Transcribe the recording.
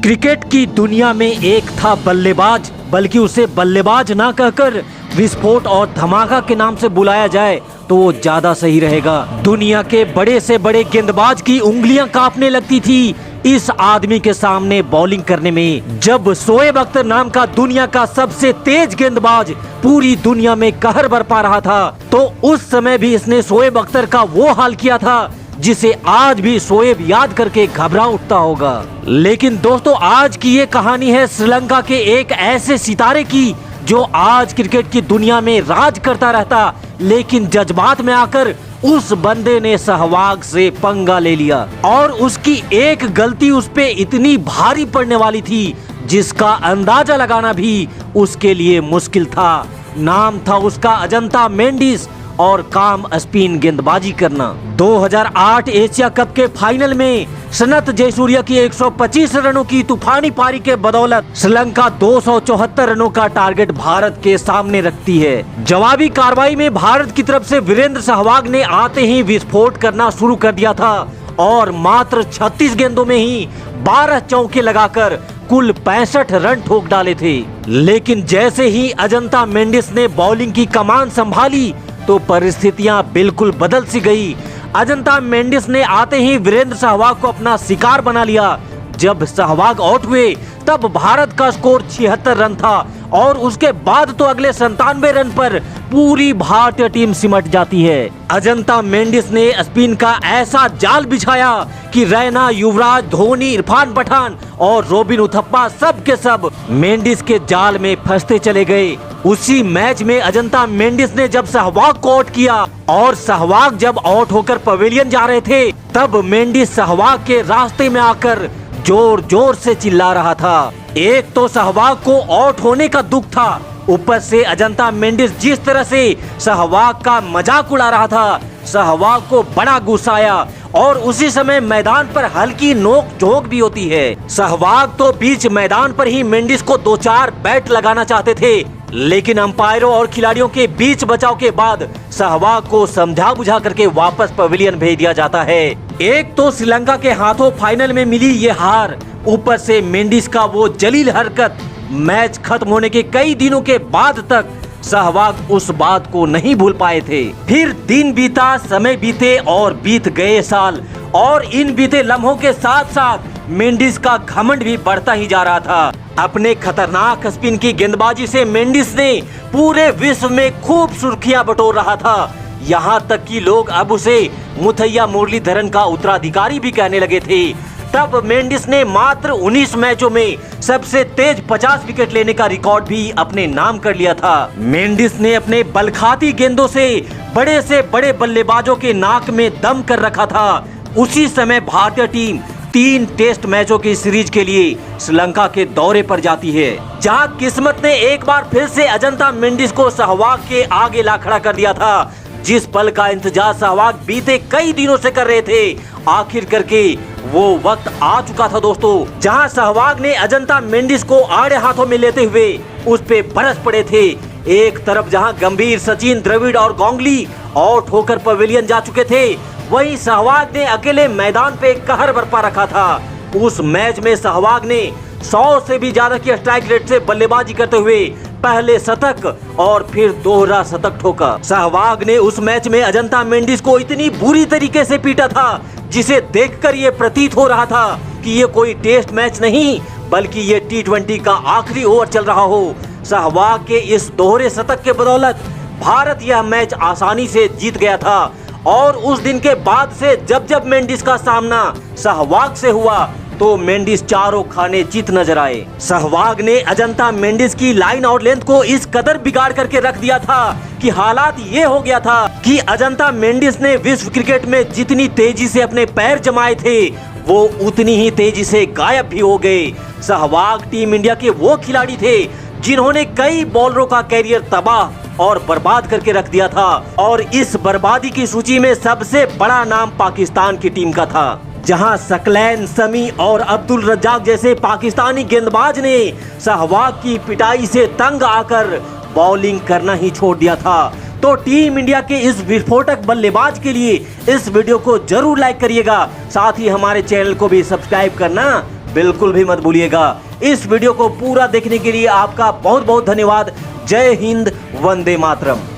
Cricket की दुनिया में एक था बल्लेबाज, बल्कि उसे बल्लेबाज ना कहकर विस्फोट और धमाका के नाम से बुलाया जाए तो वो ज्यादा सही रहेगा। दुनिया के बड़े से बड़े गेंदबाज की उंगलियां कांपने लगती थी इस आदमी के सामने बॉलिंग करने में। जब शोएब अख्तर नाम का दुनिया का सबसे तेज गेंदबाज पूरी दुनिया में कहर बरपा रहा था, तो उस समय भी इसने शोएब अख्तर का वो हाल किया था जिसे आज भी शोएब याद करके घबरा उठता होगा। लेकिन दोस्तों, आज की ये कहानी है श्रीलंका के एक ऐसे सितारे की जो आज क्रिकेट की दुनिया में राज करता रहता, लेकिन जज्बात में आकर उस बंदे ने सहवाग से पंगा ले लिया और उसकी एक गलती उस पे इतनी भारी पड़ने वाली थी जिसका अंदाजा लगाना भी उसके लिए मुश्किल था। नाम था उसका अजंता मेंडिस और काम स्पिन गेंदबाजी करना। 2008 एशिया कप के फाइनल में सनत जयसूर्या की 125 रनों की तूफानी पारी के बदौलत श्रीलंका 274 रनों का टारगेट भारत के सामने रखती है। जवाबी कार्रवाई में भारत की तरफ से वीरेंद्र सहवाग ने आते ही विस्फोट करना शुरू कर दिया था और मात्र 36 गेंदों में ही 12 चौके लगाकर कुल 65 रन ठोक डाले थे। लेकिन जैसे ही अजंता मेंडिस ने बॉलिंग की कमान संभाली तो परिस्थितियां बिल्कुल बदल सी गई। अजंता मेंडिस ने आते ही वीरेंद्र सहवाग को अपना शिकार बना लिया। जब सहवाग आउट हुए तब भारत का स्कोर 76 रन था और उसके बाद तो अगले 97 रन पर पूरी भारतीय टीम सिमट जाती है। अजंता मेंडिस ने स्पिन का ऐसा जाल बिछाया कि रैना, युवराज, धोनी, इरफान पठान और रोबिन उथप्पा सब के सब मेंडिस के जाल में फंसते चले गए। उसी मैच में अजंता मेंडिस ने जब सहवाग को आउट किया और सहवाग जब आउट होकर पवेलियन जा रहे थे तब मेंडिस सहवाग के रास्ते में आकर जोर जोर से चिल्ला रहा था। एक तो सहवाग को आउट होने का दुख था, ऊपर से अजंता मेंडिस जिस तरह से सहवाग का मजाक उड़ा रहा था, सहवाग को बड़ा गुस्सा आया और उसी समय मैदान पर हल्की नोक झोंक भी होती है। सहवाग तो बीच मैदान पर ही मेंडिस को 2-4 बैट लगाना चाहते थे, लेकिन अंपायरों और खिलाड़ियों के बीच बचाव के बाद सहवाग को समझा बुझा करके वापस पवेलियन भेज दिया जाता है। एक तो श्रीलंका के हाथों फाइनल में मिली ये हार, ऊपर से मेंडिस का वो जलील हरकत, मैच खत्म होने के कई दिनों के बाद तक सहवाग उस बात को नहीं भूल पाए थे। फिर दिन बीता, समय बीते और बीत गए साल, और इन बीते लम्हों के साथ साथ मेंडिस का घमंड भी बढ़ता ही जा रहा था। अपने खतरनाक स्पिन की गेंदबाजी से मेंडिस ने पूरे विश्व में खूब सुर्खियां बटोर रहा था। यहाँ तक कि लोग अब उसे मुथैया मुरलीधरन का उत्तराधिकारी भी कहने लगे थे। तब मेंडिस ने मात्र 19 मैचों में सबसे तेज 50 विकेट लेने का रिकॉर्ड भी अपने नाम कर लिया था। मेंडिस ने अपने बलखाती गेंदों से बड़े बल्लेबाजों के नाक में दम कर रखा था। उसी समय भारतीय टीम 3 टेस्ट मैचों की सीरीज के लिए श्रीलंका के दौरे पर जाती है, जहां किस्मत ने एक बार फिर से अजंता मेंडिस को सहवाग के आगे ला खड़ा कर दिया था। जिस पल का इंतजार सहवाग बीते कई दिनों से कर रहे थे, आखिर करके वो वक्त आ चुका था दोस्तों, जहां सहवाग ने अजंता मेंडिस को आड़े हाथों में लेते हुए उस पे बरस पड़े थे। एक तरफ जहां गंभीर, सचिन, द्रविड़ और गांगुली आउट होकर पवेलियन जा चुके थे, वहीं सहवाग ने अकेले मैदान पे कहर बरपा रखा था। उस मैच में सहवाग ने 100 से भी ज्यादा की स्ट्राइक रेट से बल्लेबाजी करते हुए पहले शतक और फिर दोहरा शतक ठोका। सहवाग ने उस मैच में अजंता मेंडिस को इतनी बुरी तरीके से पीटा था जिसे देखकर ये प्रतीत हो रहा था कि ये कोई टेस्ट मैच नहीं बल्कि ये T20 का आखिरी ओवर चल रहा हो। सहवाग के इस दोहरे शतक के बदौलत भारत यह मैच आसानी से जीत गया था और उस दिन के बाद से जब मेंडिस का सामना सहवाग से हुआ तो मेंडिस चारों खाने जीत नजर आए। सहवाग ने अजंता मेंडिस की लाइन और लेंथ को इस कदर बिगाड़ करके रख दिया था कि हालात ये हो गया था कि अजंता मेंडिस ने विश्व क्रिकेट में जितनी तेजी से अपने पैर जमाए थे वो उतनी ही तेजी से गायब भी हो गए। सहवाग टीम इंडिया के वो खिलाड़ी थे जिन्होंने कई बॉलरों का कैरियर तबाह और बर्बाद करके रख दिया था, और इस बर्बादी की सूची में सबसे बड़ा नाम पाकिस्तान की टीम का था, जहां सकलैन, समी और अब्दुल रज्जाक जैसे पाकिस्तानी गेंदबाज ने सहवाग की पिटाई से तंग आकर बॉलिंग करना ही छोड़ दिया था। तो टीम इंडिया के इस विस्फोटक बल्लेबाज के लिए इस वीडियो को जरूर लाइक करिएगा, साथ ही हमारे चैनल को भी सब्सक्राइब करना बिल्कुल भी मत भूलिएगा। इस वीडियो को पूरा देखने के लिए आपका बहुत बहुत धन्यवाद। जय हिंद, वंदे मातरम।